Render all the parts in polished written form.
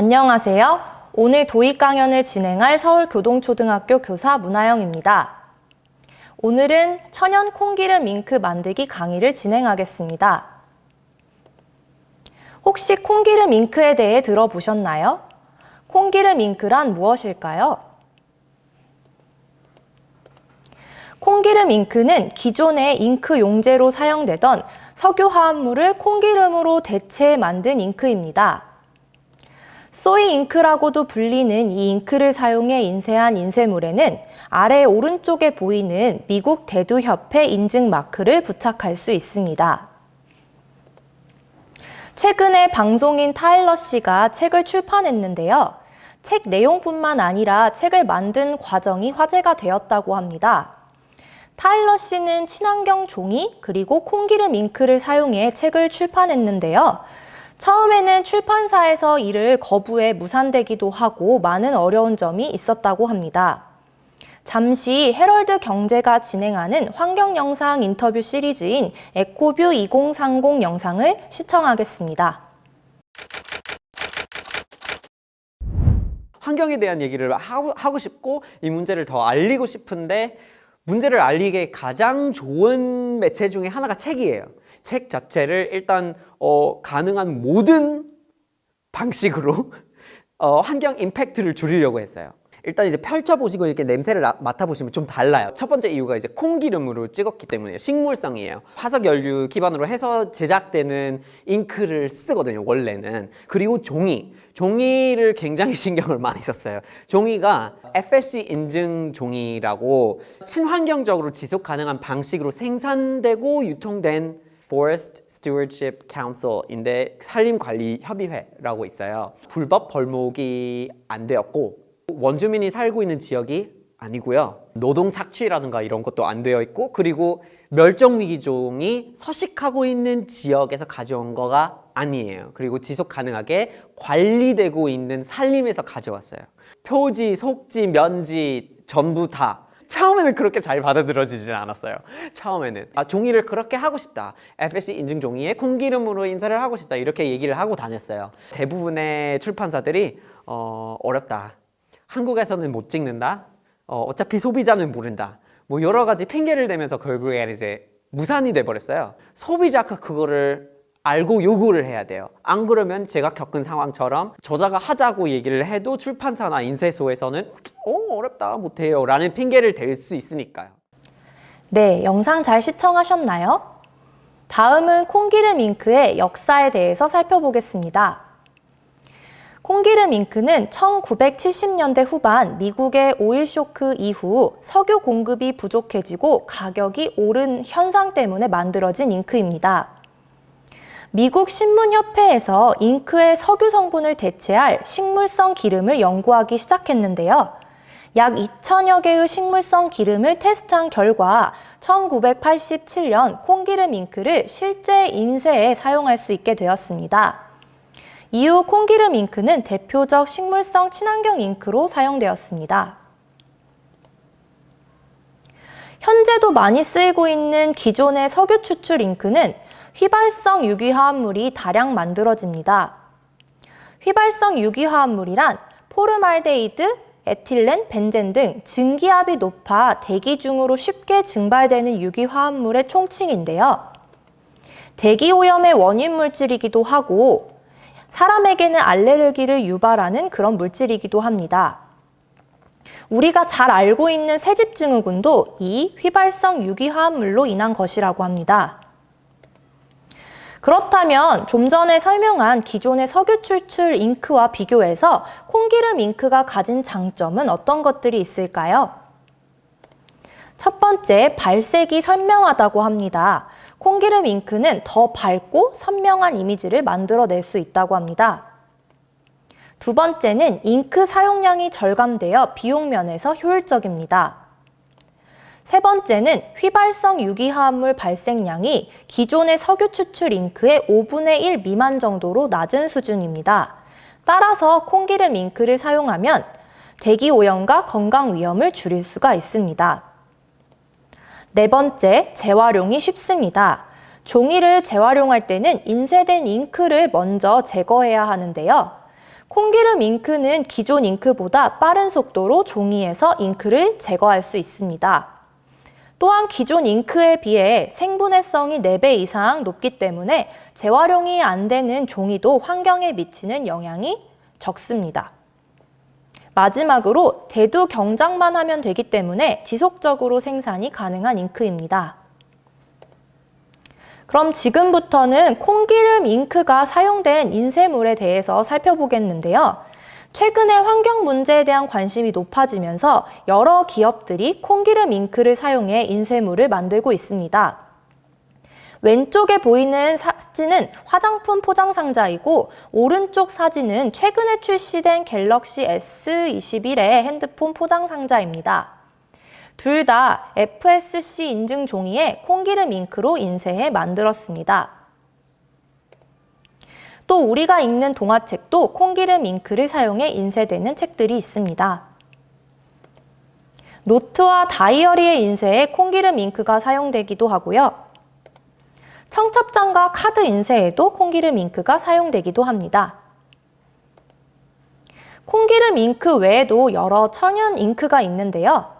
안녕하세요. 오늘 도입 강연을 진행할 서울교동초등학교 교사 문하영입니다. 오늘은 천연 콩기름 잉크 만들기 강의를 진행하겠습니다. 혹시 콩기름 잉크에 대해 들어보셨나요? 콩기름 잉크란 무엇일까요? 콩기름 잉크는 기존의 잉크 용제로 사용되던 석유 화합물을 콩기름으로 대체해 만든 잉크입니다. 소이 잉크라고도 불리는 이 잉크를 사용해 인쇄한 인쇄물에는 아래 오른쪽에 보이는 미국 대두협회 인증 마크를 부착할 수 있습니다. 최근에 방송인 타일러 씨가 책을 출판했는데요. 책 내용뿐만 아니라 책을 만든 과정이 화제가 되었다고 합니다. 타일러 씨는 친환경 종이 그리고 콩기름 잉크를 사용해 책을 출판했는데요. 처음에는 출판사에서 이를 거부해 무산되기도 하고 많은 어려운 점이 있었다고 합니다. 잠시 헤럴드 경제가 진행하는 환경 영상 인터뷰 시리즈인 에코뷰 2030 영상을 시청하겠습니다. 환경에 대한 얘기를 하고 싶고 이 문제를 더 알리고 싶은데 문제를 알리기에 가장 좋은 매체 중에 하나가 책이에요. 책 자체를 일단 가능한 모든 방식으로 환경 임팩트를 줄이려고 했어요. 일단 이제 펼쳐보시고 이렇게 냄새를 맡아보시면 좀 달라요. 첫 번째 이유가 이제 콩기름으로 찍었기 때문이에요. 식물성이에요. 화석연료 기반으로 해서 제작되는 잉크를 쓰거든요, 원래는. 그리고 종이를 굉장히 신경을 많이 썼어요. 종이가 FSC 인증 종이라고 친환경적으로 지속 가능한 방식으로 생산되고 유통된 Forest Stewardship Council인데 산림관리협의회라고 있어요. 불법 벌목이 안 되었고 원주민이 살고 있는 지역이 아니고요. 노동 착취라든가 이런 것도 안 되어 있고 그리고 멸종위기종이 서식하고 있는 지역에서 가져온 거가 아니에요. 그리고 지속 가능하게 관리되고 있는 산림에서 가져왔어요. 표지, 속지, 면지 전부 다 처음에는 그렇게 잘 받아들여지진 않았어요. 처음에는 종이를 그렇게 하고 싶다. FSC 인증 종이에 콩기름으로 인쇄를 하고 싶다. 이렇게 얘기를 하고 다녔어요. 대부분의 출판사들이 어렵다. 한국에서는 못 찍는다. 어차피 소비자는 모른다. 뭐 여러 가지 핑계를 대면서 결국에 이제 무산이 돼버렸어요. 소비자가 그거를 알고 요구를 해야 돼요. 안 그러면 제가 겪은 상황처럼 저자가 하자고 얘기를 해도 출판사나 인쇄소에서는 어렵다 못해요 라는 핑계를 댈 수 있으니까요. 네, 영상 잘 시청하셨나요? 다음은 콩기름 잉크의 역사에 대해서 살펴보겠습니다. 콩기름 잉크는 1970년대 후반 미국의 오일 쇼크 이후 석유 공급이 부족해지고 가격이 오른 현상 때문에 만들어진 잉크입니다. 미국 신문협회에서 잉크의 석유 성분을 대체할 식물성 기름을 연구하기 시작했는데요. 약 2,000여 개의 식물성 기름을 테스트한 결과 1987년 콩기름 잉크를 실제 인쇄에 사용할 수 있게 되었습니다. 이후 콩기름 잉크는 대표적 식물성 친환경 잉크로 사용되었습니다. 현재도 많이 쓰이고 있는 기존의 석유 추출 잉크는 휘발성 유기화합물이 다량 만들어집니다. 휘발성 유기화합물이란 포름알데히드, 에틸렌, 벤젠 등 증기압이 높아 대기 중으로 쉽게 증발되는 유기화합물의 총칭인데요. 대기오염의 원인 물질이기도 하고 사람에게는 알레르기를 유발하는 그런 물질이기도 합니다. 우리가 잘 알고 있는 새집증후군도 이 휘발성 유기화합물로 인한 것이라고 합니다. 그렇다면 좀 전에 설명한 기존의 석유 추출 잉크와 비교해서 콩기름 잉크가 가진 장점은 어떤 것들이 있을까요? 첫 번째, 발색이 선명하다고 합니다. 콩기름 잉크는 더 밝고 선명한 이미지를 만들어낼 수 있다고 합니다. 두 번째는 잉크 사용량이 절감되어 비용 면에서 효율적입니다. 세 번째는 휘발성 유기화합물 발생량이 기존의 석유 추출 잉크의 5분의 1 미만 정도로 낮은 수준입니다. 따라서 콩기름 잉크를 사용하면 대기 오염과 건강 위험을 줄일 수가 있습니다. 네 번째, 재활용이 쉽습니다. 종이를 재활용할 때는 인쇄된 잉크를 먼저 제거해야 하는데요. 콩기름 잉크는 기존 잉크보다 빠른 속도로 종이에서 잉크를 제거할 수 있습니다. 또한 기존 잉크에 비해 생분해성이 4배 이상 높기 때문에 재활용이 안 되는 종이도 환경에 미치는 영향이 적습니다. 마지막으로 대두 경작만 하면 되기 때문에 지속적으로 생산이 가능한 잉크입니다. 그럼 지금부터는 콩기름 잉크가 사용된 인쇄물에 대해서 살펴보겠는데요. 최근에 환경 문제에 대한 관심이 높아지면서 여러 기업들이 콩기름 잉크를 사용해 인쇄물을 만들고 있습니다. 왼쪽에 보이는 사진은 화장품 포장 상자이고 오른쪽 사진은 최근에 출시된 갤럭시 S21의 핸드폰 포장 상자입니다. 둘 다 FSC 인증 종이에 콩기름 잉크로 인쇄해 만들었습니다. 또 우리가 읽는 동화책도 콩기름 잉크를 사용해 인쇄되는 책들이 있습니다. 노트와 다이어리의 인쇄에 콩기름 잉크가 사용되기도 하고요. 청첩장과 카드 인쇄에도 콩기름 잉크가 사용되기도 합니다. 콩기름 잉크 외에도 여러 천연 잉크가 있는데요.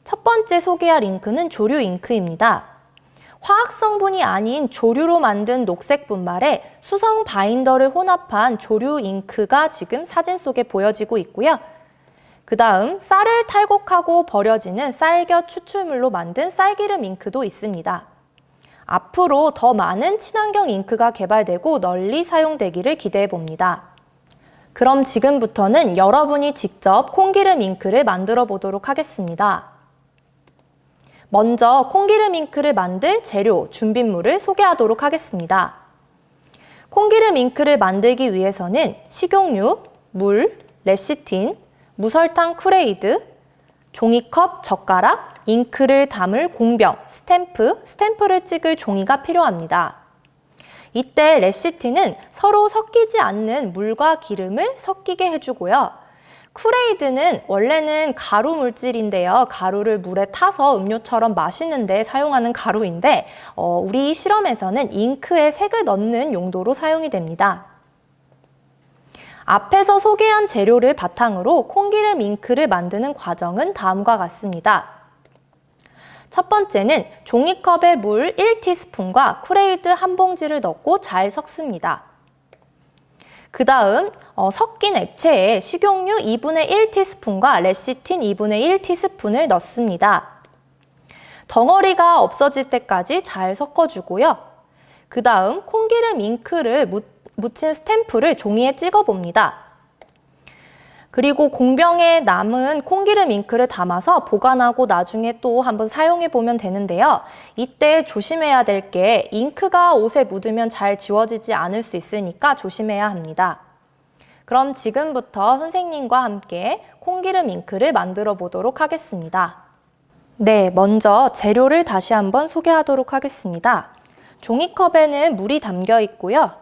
첫 번째 소개할 잉크는 조류 잉크입니다. 화학 성분이 아닌 조류로 만든 녹색 분말에 수성 바인더를 혼합한 조류 잉크가 지금 사진 속에 보여지고 있고요. 그 다음 쌀을 탈곡하고 버려지는 쌀겨 추출물로 만든 쌀기름 잉크도 있습니다. 앞으로 더 많은 친환경 잉크가 개발되고 널리 사용되기를 기대해 봅니다. 그럼 지금부터는 여러분이 직접 콩기름 잉크를 만들어 보도록 하겠습니다. 먼저 콩기름 잉크를 만들 재료, 준비물을 소개하도록 하겠습니다. 콩기름 잉크를 만들기 위해서는 식용유, 물, 레시틴, 무설탕 쿠레이드, 종이컵, 젓가락, 잉크를 담을 공병, 스탬프를 찍을 종이가 필요합니다. 이때 레시틴은 서로 섞이지 않는 물과 기름을 섞이게 해주고요. 쿠레이드는 원래는 가루 물질인데요. 가루를 물에 타서 음료처럼 마시는데 사용하는 가루인데 우리 실험에서는 잉크에 색을 넣는 용도로 사용이 됩니다. 앞에서 소개한 재료를 바탕으로 콩기름 잉크를 만드는 과정은 다음과 같습니다. 첫 번째는 종이컵에 물 1티스푼과 쿠레이드 한 봉지를 넣고 잘 섞습니다. 그 다음 섞인 액체에 식용유 2분의 1티스푼과 레시틴 2분의 1티스푼을 넣습니다. 덩어리가 없어질 때까지 잘 섞어주고요. 그 다음 콩기름 잉크를 묻힌 스탬프를 종이에 찍어봅니다. 그리고 공병에 남은 콩기름 잉크를 담아서 보관하고 나중에 또 한번 사용해 보면 되는데요. 이때 조심해야 될 게 잉크가 옷에 묻으면 잘 지워지지 않을 수 있으니까 조심해야 합니다. 그럼 지금부터 선생님과 함께 콩기름 잉크를 만들어 보도록 하겠습니다. 네, 먼저 재료를 다시 한번 소개하도록 하겠습니다. 종이컵에는 물이 담겨 있고요.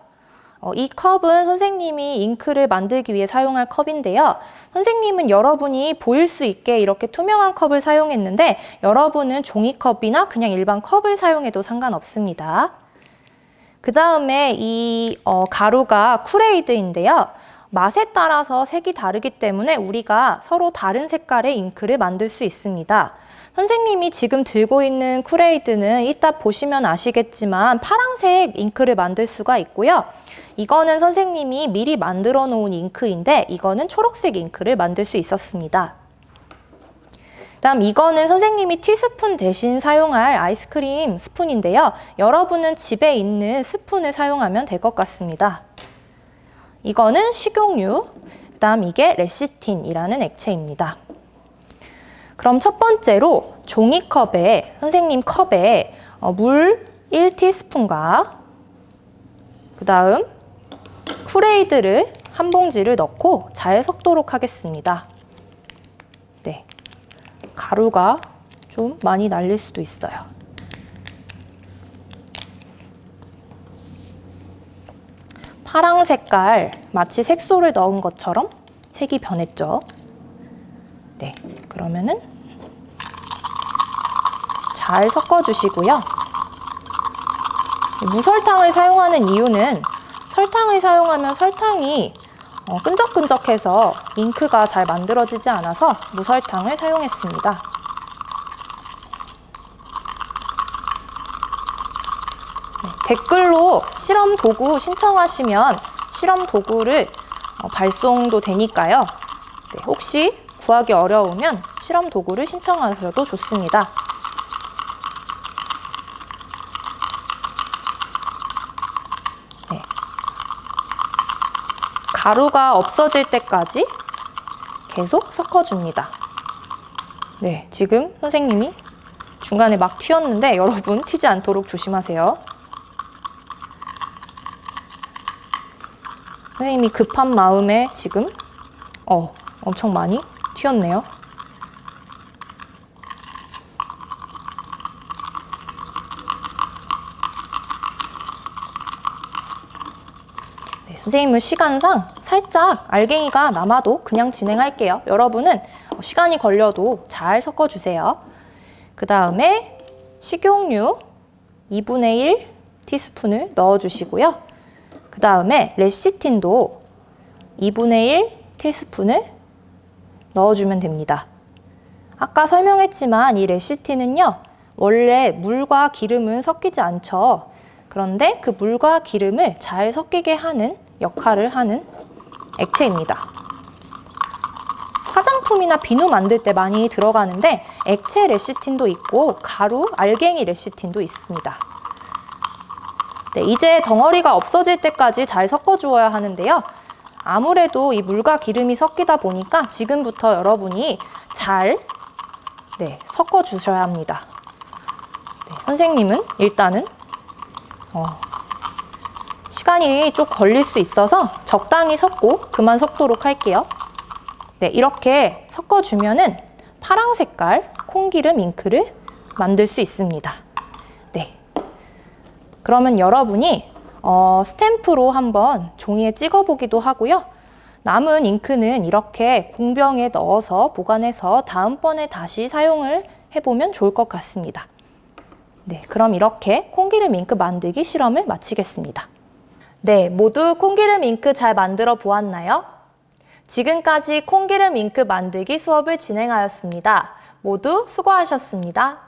이 컵은 선생님이 잉크를 만들기 위해 사용할 컵인데요. 선생님은 여러분이 보일 수 있게 이렇게 투명한 컵을 사용했는데 여러분은 종이컵이나 그냥 일반 컵을 사용해도 상관없습니다. 그 다음에 이 가루가 쿠레이드인데요. 맛에 따라서 색이 다르기 때문에 우리가 서로 다른 색깔의 잉크를 만들 수 있습니다. 선생님이 지금 들고 있는 쿠레이드는 이따 보시면 아시겠지만 파란색 잉크를 만들 수가 있고요. 이거는 선생님이 미리 만들어 놓은 잉크인데 이거는 초록색 잉크를 만들 수 있었습니다. 다음 이거는 선생님이 티스푼 대신 사용할 아이스크림 스푼인데요. 여러분은 집에 있는 스푼을 사용하면 될 것 같습니다. 이거는 식용유, 그다음 이게 레시틴이라는 액체입니다. 그럼 첫 번째로 종이컵에, 선생님 컵에 물 1티스푼과 그 다음 쿠레이드를 한 봉지를 넣고 잘 섞도록 하겠습니다. 네, 가루가 좀 많이 날릴 수도 있어요. 파랑 색깔, 마치 색소를 넣은 것처럼 색이 변했죠. 네, 그러면은 잘 섞어주시고요. 무설탕을 사용하는 이유는 설탕을 사용하면 설탕이 끈적끈적해서 잉크가 잘 만들어지지 않아서 무설탕을 사용했습니다. 댓글로 실험 도구 신청하시면 실험 도구를 발송도 되니까요. 네, 혹시 구하기 어려우면 실험 도구를 신청하셔도 좋습니다. 네. 가루가 없어질 때까지 계속 섞어줍니다. 네, 지금 선생님이 중간에 막 튀었는데 여러분 튀지 않도록 조심하세요. 선생님이 급한 마음에 지금 엄청 많이 튀었네요. 네, 선생님은 시간상 살짝 알갱이가 남아도 그냥 진행할게요. 여러분은 시간이 걸려도 잘 섞어주세요. 그 다음에 식용유 2분의 1 티스푼을 넣어주시고요. 그 다음에 레시틴도 2분의 1 티스푼을 넣어주면 됩니다. 아까 설명했지만 이 레시틴은요, 원래 물과 기름은 섞이지 않죠. 그런데 그 물과 기름을 잘 섞이게 하는 역할을 하는 액체입니다. 화장품이나 비누 만들 때 많이 들어가는데 액체 레시틴도 있고 가루, 알갱이 레시틴도 있습니다. 네, 이제 덩어리가 없어질 때까지 잘 섞어주어야 하는데요. 아무래도 이 물과 기름이 섞이다 보니까 지금부터 여러분이 잘 섞어주셔야 합니다. 네, 선생님은 일단은 시간이 좀 걸릴 수 있어서 적당히 섞고 그만 섞도록 할게요. 네, 이렇게 섞어주면은 파랑 색깔 콩기름 잉크를 만들 수 있습니다. 네. 그러면 여러분이 스탬프로 한번 종이에 찍어보기도 하고요. 남은 잉크는 이렇게 공병에 넣어서 보관해서 다음번에 다시 사용을 해보면 좋을 것 같습니다. 네, 그럼 이렇게 콩기름 잉크 만들기 실험을 마치겠습니다. 네, 모두 콩기름 잉크 잘 만들어 보았나요? 지금까지 콩기름 잉크 만들기 수업을 진행하였습니다. 모두 수고하셨습니다.